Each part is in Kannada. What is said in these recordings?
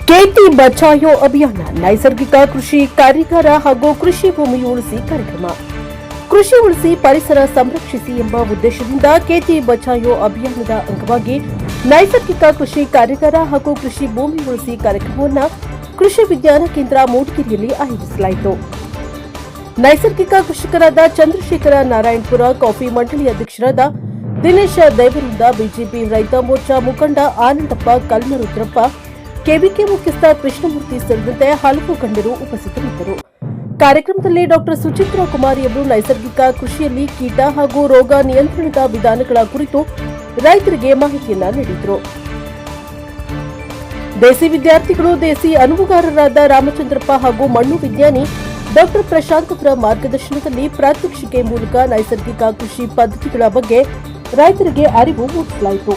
ಕೇತಿ ಬಚಾಯೋ ಅಭಿಯಾನ ನೈಸರ್ಗಿಕ ಕೃಷಿ ಕಾರ್ಯಾಗಾರ ಹಾಗೂ ಕೃಷಿ ಭೂಮಿ ಉಳಿಸಿ ಕಾರ್ಯಕ್ರಮ. ಕೃಷಿ ಉಳಿಸಿ ಪರಿಸರ ಸಂರಕ್ಷಿಸಿ ಎಂಬ ಉದ್ದೇಶದಿಂದ ಕೇತಿ ಬಚಾಯೋ ಅಭಿಯಾನದ ಅಂಗವಾಗಿ ನೈಸರ್ಗಿಕ ಕೃಷಿ ಕಾರ್ಯಾಗಾರ ಹಾಗೂ ಕೃಷಿ ಭೂಮಿ ಉಳಿಸಿ ಕಾರ್ಯಕ್ರಮವನ್ನು ಕೃಷಿ ವಿಜ್ಞಾನ ಕೇಂದ್ರ ಮೂಡಿಗೆರೆಯಲ್ಲಿ ಆಯೋಜಿಸಲಾಯಿತು. ನೈಸರ್ಗಿಕ ಕೃಷಿಕರಾದ ಚಂದ್ರಶೇಖರ ನಾರಾಯಣಪುರ ಕಾಫಿ ಮಂಡಳಿ ಅಧ್ಯಕ್ಷರಾದ ದಿನೇಶ ದೇವರುಂದ, ಬಿಜೆಪಿ ರೈತ ಮೋರ್ಚಾ ಮುಖಂಡ ಆನಂದಪ್ಪ ಕಲ್ಮರುದ್ರಪ್ಪ, ಕೆವಿಕೆ ಮುಖ್ಯಸ್ಥ ಕೃಷ್ಣಮೂರ್ತಿ ಸೇರಿದಂತೆ ಹಲವು ಗಣ್ಯರು ಉಪಸ್ಥಿತರಿದ್ದರು. ಕಾರ್ಯಕ್ರಮದಲ್ಲಿ ಡಾ ಸುಚಿತ್ರಾ ಕುಮಾರಿ ಅವರು ನೈಸರ್ಗಿಕ ಕೃಷಿಯಲ್ಲಿ ಕೀಟ ಹಾಗೂ ರೋಗ ನಿಯಂತ್ರಣದ ವಿಧಾನಗಳ ಕುರಿತು ರೈತರಿಗೆ ಮಾಹಿತಿಯನ್ನ ನೀಡಿದರು. ದೇಸಿ ವಿದ್ಯಾರ್ಥಿಗಳು ದೇಸಿ ಅನುಭವಗಾರರಾದ ರಾಮಚಂದ್ರಪ್ಪ ಹಾಗೂ ಮಣ್ಣು ವಿಜ್ಞಾನಿ ಡಾ ಪ್ರಶಾಂತ್ ಅವರ ಮಾರ್ಗದರ್ಶನದಲ್ಲಿ ಪ್ರಾತ್ಯಕ್ಷಿಕೆ ಮೂಲಕ ನೈಸರ್ಗಿಕ ಕೃಷಿ ಪದ್ಧತಿಗಳ ಬಗ್ಗೆ ರೈತರಿಗೆ ಅರಿವು ಮೂಡಿಸಲಾಯಿತು.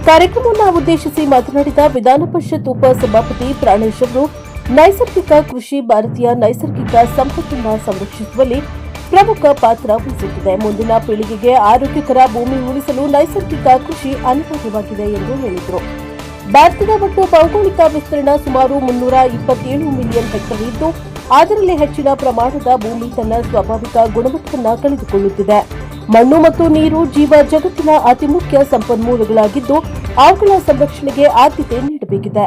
ಕಾರ್ಯಕ್ರಮವನ್ನು ಉದ್ದೇಶಿಸಿ ಮಾತನಾಡಿದ ವಿಧಾನ ಪರಿಷತ್ ಉಪ ಸಭಾಪತಿ ಪ್ರಾಣೇಶ್ ಅವರು, ನೈಸರ್ಗಿಕ ಕೃಷಿ ಭಾರತೀಯ ನೈಸರ್ಗಿಕ ಸಂಪತ್ತನ್ನು ಸಂರಕ್ಷಿಸುವಲ್ಲಿ ಪ್ರಮುಖ ಪಾತ್ರ ವಹಿಸುತ್ತಿದೆ. ಮುಂದಿನ ಪೀಳಿಗೆಗೆ ಆರೋಗ್ಯಕರ ಭೂಮಿ ಉಳಿಸಲು ನೈಸರ್ಗಿಕ ಕೃಷಿ ಅನಿವಾರ್ಯವಾಗಿದೆ ಎಂದು ಹೇಳಿದರು. ಭಾರತದ ಒಟ್ಟು ಭೌಗೋಳಿಕ ವಿಸ್ತೀರ್ಣ ಸುಮಾರು 327 ಮಿಲಿಯನ್ ಹೆಕ್ಟೇರ್ ಇದ್ದು, ಅದರಲ್ಲಿ ಹೆಚ್ಚಿನ ಪ್ರಮಾಣದ ಭೂಮಿ ತನ್ನ ಸ್ವಾಭಾವಿಕ ಗುಣಮಟ್ಟವನ್ನು ಕಳೆದುಕೊಳ್ಳುತ್ತಿದೆ. ಮಣ್ಣು ಮತ್ತು ನೀರು ಜೀವ ಜಗತ್ತಿನ ಅತಿ ಮುಖ್ಯ ಸಂಪನ್ಮೂಲಗಳಾಗಿದ್ದು, ಅವುಗಳ ಸಂರಕ್ಷಣೆಗೆ ಆದ್ಯತೆ ನೀಡಬೇಕಿದೆ.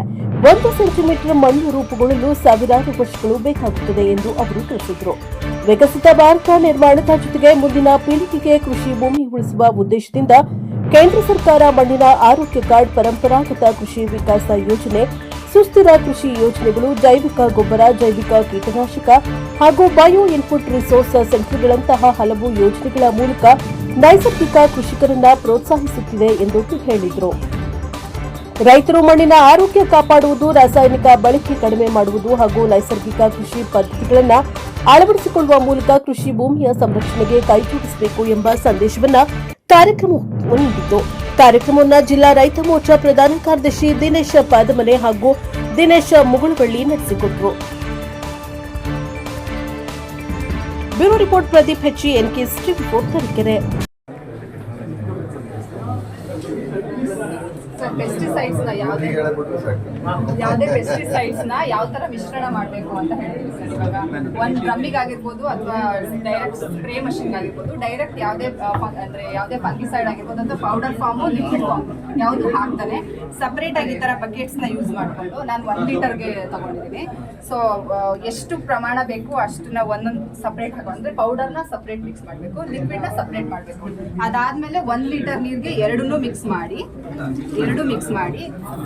1 ಸೆಂಟಿಮೀಟರ್ ಮಣ್ಣು ರೂಪುಗೊಳ್ಳಲು ಸಾವಿರಾರು ವರ್ಷಗಳು ಬೇಕಾಗುತ್ತದೆ ಎಂದು ಅವರು ತಿಳಿಸಿದರು. ವಿಕಸಿತ ಭಾರತ ನಿರ್ಮಾಣದ ಜೊತೆಗೆ ಮುಂದಿನ ಪೀಳಿಗೆಗೆ ಕೃಷಿ ಭೂಮಿ ಉಳಿಸುವ ಉದ್ದೇಶದಿಂದ ಕೇಂದ್ರ ಸರ್ಕಾರ ಮಣ್ಣಿನ ಆರೋಗ್ಯ ಕಾರ್ಡ್, ಪರಂಪರಾಗತ ಕೃಷಿ ವಿಕಾಸ ಯೋಜನೆ, ಸುಸ್ಥಿರ ಕೃಷಿ ಯೋಜನೆಗಳು, ಜೈವಿಕ ಗೊಬ್ಬರ, ಜೈವಿಕ ಕೀಟನಾಶಕ ಹಾಗೂ ಬಯೋ ಇನ್ಪುಟ್ ರಿಸೋರ್ಸ್ ಸೆಂಟರ್ಗಳಂತಹ ಹಲವು ಯೋಜನೆಗಳ ಮೂಲಕ ನೈಸರ್ಗಿಕ ಕೃಷಿಕರನ್ನ ಪ್ರೋತ್ಸಾಹಿಸುತ್ತಿದೆ ಎಂದು ಹೇಳಿದರು. ರೈತರು ಮಣ್ಣಿನ ಆರೋಗ್ಯ ಕಾಪಾಡುವುದು, ರಾಸಾಯನಿಕ ಬಳಕೆ ಕಡಿಮೆ ಮಾಡುವುದು ಹಾಗೂ ನೈಸರ್ಗಿಕ ಕೃಷಿ ಪದ್ಧತಿಗಳನ್ನು ಅಳವಡಿಸಿಕೊಳ್ಳುವ ಮೂಲಕ ಕೃಷಿ ಭೂಮಿಯ ಸಂರಕ್ಷಣೆಗೆ ಕೈಜೋಡಿಸಬೇಕು ಎಂಬ ಸಂದೇಶವನ್ನು ಕಾರ್ಯಕ್ರಮ ನೀಡಿತು. ಕಾರ್ಯಕ್ರಮವನ್ನು ಜಿಲ್ಲಾ ರೈತ ಮೋರ್ಚಾ ಪ್ರಧಾನ ಕಾರ್ಯದರ್ಶಿ ದಿನೇಶ ಪಾದಮನೆ ಹಾಗೂ ದಿನೇಶ ಮುಗುಳುವಳ್ಳಿ ನಡೆಸಿಕೊಟ್ಟರು. ಬ್ಯೂರೋ ರಿಪೋರ್ಟ್ ಪ್ರದೀಪ್ ಹೆಚ್ಚಿ, ಎನ್ಕೆ ರಿಪೋರ್ಟ್ ತರೀಕೆರೆ. ಪೆಸ್ಟಿಸೈಡ್ಸ್ ನ ಯಾವುದೇ ಪೆಸ್ಟಿಸೈಡ್ಸ್ ನ ಯಾವ ತರ ಮಿಶ್ರಣ ಮಾಡಬೇಕು ಅಂತ ಹೇಳ್ತೀವಿ ಸರ್. ಇವಾಗ ಒಂದು ಡ್ರಮ್ಮಿಗೆ ಆಗಿರ್ಬೋದು ಅಥವಾ ಡೈರೆಕ್ಟ್ ಸ್ಪ್ರೇ ಮಷಿನ್ ಆಗಿರ್ಬೋದು, ಡೈರೆಕ್ಟ್ ಯಾವುದೇ ಫಂಗಿಸೈಡ್ ಆಗಿರ್ಬೋದು ಅಥವಾ ಪೌಡರ್ ಫಾರ್ಮ್, ಲಿಕ್ವಿಡ್ ಫಾರ್ಮ್ ಯಾವುದು ಹಾಕ್ತಾನೆ ಸಪರೇಟ್ ಆಗಿ ಈ ತರ ಬಕೆಟ್ಸ್ ನ ಯೂಸ್ ಮಾಡಿಕೊಂಡು ನಾನು 1 ಲೀಟರ್ಗೆ ತಗೊಂಡಿದ್ದೀನಿ. ಸೊ ಎಷ್ಟು ಪ್ರಮಾಣ ಬೇಕು ಅಷ್ಟನ್ನ ಒಂದೊಂದು ಸಪರೇಟ್ ಹಾಕೊಂಡ್ರೆ ಪೌಡರ್ನ ಸಪರೇಟ್ ಮಿಕ್ಸ್ ಮಾಡಬೇಕು, ಲಿಕ್ವಿಡ್ ನ ಸಪರೇಟ್ ಮಾಡಬೇಕು. ಅದಾದ್ಮೇಲೆ 1 ಲೀಟರ್ ನೀರಿಗೆ ಎರಡನ್ನೂ ಮಿಕ್ಸ್ ಮಾಡಿ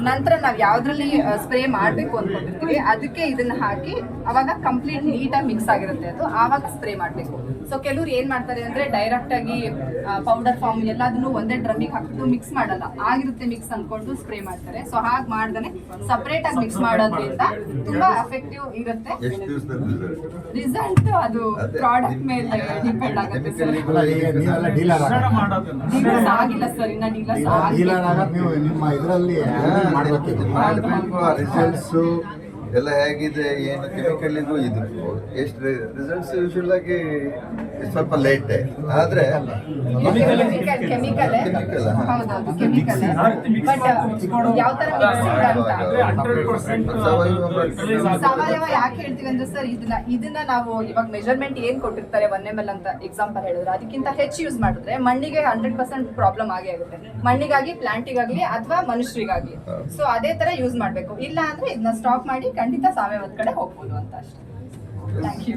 ನಂತರ ನಾವು ಯಾವ್ದ್ರಲ್ಲಿ ಸ್ಪ್ರೇ ಮಾಡಬೇಕು ಅನ್ಕೊಂಡಿರ್ತೀವಿ ಅದಕ್ಕೆ ಇದನ್ನ ಹಾಕಿ ಅವಾಗ ಕಂಪ್ಲೀಟ್ ನೀಟಾಗಿ ಮಿಕ್ಸ್ ಆಗಿರುತ್ತೆ ಅದು, ಆವಾಗ ಸ್ಪ್ರೇ ಮಾಡಬೇಕು. ಸೊ ಕೆಲವ್ರು ಏನ್ ಮಾಡ್ತಾರೆ ಅಂದ್ರೆ ಡೈರೆಕ್ಟ್ ಆಗಿ ಪೌಡರ್ ಫಾರ್ಮ್ ಎಲ್ಲದನ್ನು ಒಂದೇ ಡ್ರಮ್ಮಿಗೆ ಹಾಕ್ಬಿಟ್ಟು ಮಿಕ್ಸ್ ಮಾಡಲ್ಲ, ಆಗಿರುತ್ತೆ ಮಿಕ್ಸ್ ಅನ್ಕೊಂಡು ಸ್ಪ್ರೇ ಮಾಡ್ತಾರೆ. ಸೊ ಹಾಗೆ ಮಾಡ್ದಾನೆ ಸಪರೇಟ್ ಆಗಿ ಮಿಕ್ಸ್ ಮಾಡೋದ್ರಿಂದ ತುಂಬಾ ಎಫೆಕ್ಟಿವ್ ಇರುತ್ತೆ. ರಿಸಲ್ಟ್ ಅದು ಪ್ರಾಡಕ್ಟ್ ಮೇಲೆ ಡಿಪೆಂಡ್ ಆಗುತ್ತೆ ಸರ್. ಆಗಿಲ್ಲ ಸರ್, ಇನ್ನ ರಿಸಲ್ಟ್ಸ್ ಎಲ್ಲ ಹೇಗಿದೆ, ಏನು ಕೆಮಿಕಲ್ ಇದು ಎಷ್ಟು ರಿಸಲ್ಟ್ಸ್ ಯೂಶುವಲ್ ಆಗಿ ಸ್ವಲ್ಪ ಲೇಟ್, ಆದ್ರೆ ಸಾವಯವ ಯಾಕೆ ಹೇಳ್ತೀವಿ ಅಂದ್ರೆ ಸರ್, ಇದನ್ನ ನಾವು ಇವಾಗ ಮೆಜರ್ಮೆಂಟ್ ಏನ್ ಕೊಟ್ಟಿರ್ತಾರೆ 1 ml ಅಂತ ಎಕ್ಸಾಂಪಲ್ ಹೇಳಿದ್ರೆ ಅದಕ್ಕಿಂತ ಹೆಚ್ಚು ಯೂಸ್ ಮಾಡಿದ್ರೆ ಮಣ್ಣಿಗೆ 100% ಪ್ರಾಬ್ಲಮ್ ಆಗೇ ಆಗುತ್ತೆ, ಮಣ್ಣಿಗಾಗಿ, ಪ್ಲಾಂಟಿಗಾಗ್ಲಿ ಅಥವಾ ಮನುಷ್ಯರಿಗಾಗ್ಲಿ. ಸೊ ಅದೇ ತರ ಯೂಸ್ ಮಾಡ್ಬೇಕು. ಇಲ್ಲ ಅಂದ್ರೆ ಇದನ್ನ ಸ್ಟಾಪ್ ಮಾಡಿ ಖಂಡಿತ ಸಾವಯವದ ಕಡೆ ಹೋಗ್ಬೋದು ಅಂತ ಅಷ್ಟೇ. Thank you.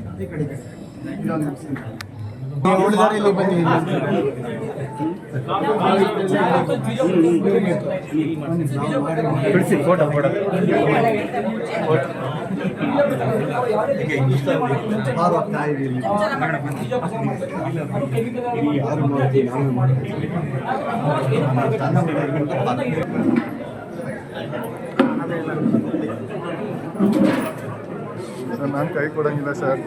ಸರ್ ನಾನು ಕೈ ಕೊಡಂಗಿಲ್ಲ ಸರ್,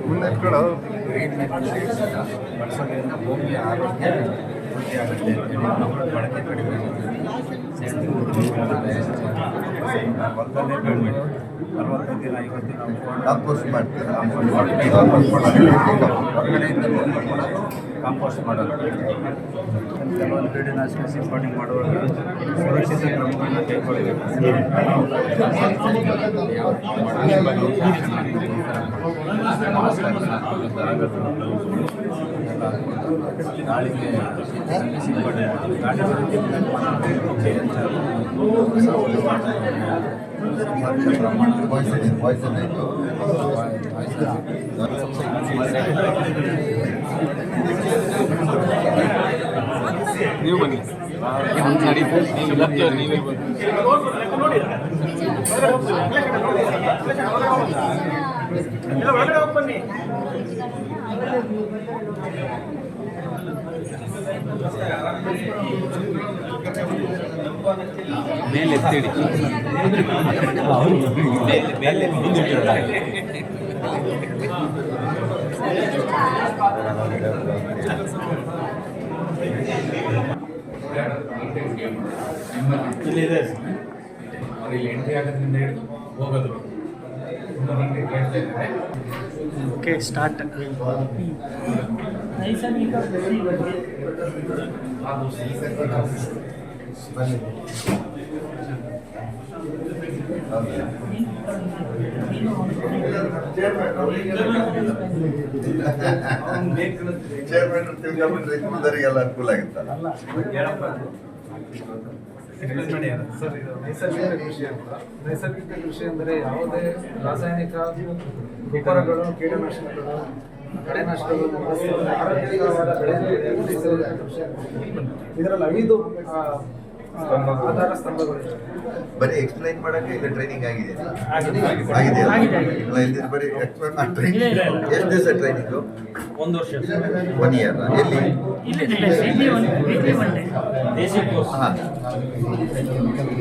ಮುಂದೆ ಕೊಡೋ ಭೂಮಿಯ ಆರೋಗ್ಯ ಆಗುತ್ತೆ, ಬಳಕೆ ಕಡಿಮೆ, 40 ದಿನ 50 ದಿನ ಕಾಂಪೋಸ್ಟ್ ಮಾಡ್ತೀರಾ? ಹೊರಗಡೆಯಿಂದ ಬಂದು ಕೂಡ ಕಾಂಪೋಸ್ಟ್ ಮಾಡೋದು. ಕೆಲವೊಂದು ಕೀಟನಾಶಕ ಸಿಂಪಡಣೆ ಮಾಡುವಾಗ ಸುರಕ್ಷಿತ ಕ್ರಮಗಳನ್ನು ಕೈಗೊಳ್ಳಬೇಕು. ಗಾಳಿಗೆ ಸಿಂಪಡಣೆ ಮಾಡೋದು. ಗಾಳಿ ಬರೋದಕ್ಕಿಂತ ಪಾಯ್ಸನ್ ಆಯಿತು. ನೀವು ಬನ್ನಿ ನೀವೇ ಬನ್ನಿ. ಮೇಲೆ ಎತ್ತಿಡಿ, ಮೇಲೆ ಮುಂದಿಟ್ಟಿರ್ತಾರೆ. ಇಲ್ಲಿದೆ ಇಲ್ಲಿ ಎಂಟ್ರಿ ಆಗೋದ್ರಿಂದ ಹಿಡಿದು ಹೋಗೋದು. Okay start. ನೈಸರ್ಗಿಕ ಕೃಷಿ ಬಗ್ಗೆ ಚೇರ್ಮನ್ ತಿಳ್ಕೊಂಡ್ಬಿಟ್ರೆ ಇತರರಿಗೆಲ್ಲ ಅನುಕೂಲ ಆಗುತ್ತಲ್ಲ. ಸರ್, ಇದು ನೈಸರ್ಗಿಕ ಕೃಷಿ ಅಂತ. ನೈಸರ್ಗಿಕ ಕೃಷಿ ಅಂದರೆ ಯಾವುದೇ ರಾಸಾಯನಿಕ ಗೊಬ್ಬರಗಳು, ಕೀಟನಾಶಕಗಳು, ಕಳೆನಾಶಕಗಳು ಬಳಸದೆ ಆರೋಗ್ಯಕರವಾದ ಬೆಳೆಗಳಿಗೆ ನೈಸರ್ಗಿಕ ಕೃಷಿ ಅಂತ. ಇದರಲ್ಲಿ 5 ಆಧಾರ ಸ್ತಂಭಗಳಿವೆ. ಬರೀ ಎಕ್ಸ್ಪ್ಲೈನ್ ಮಾಡಕ್ಕೆ ಇದು ಟ್ರೈನಿಂಗ್ ಆಗಿದೆ. ಬರೀ ಎಕ್ಸ್ಪ್ಲೈನ್ ಟ್ರೈನಿಂಗ್. ಎಷ್ಟು ದಿವಸ ಟ್ರೈನಿಂಗು? 1 ವರ್ಷ. 1 ಇಯರ್. ಎಲ್ಲಿ? ಇಲ್ಲಿ ಹಾಂ.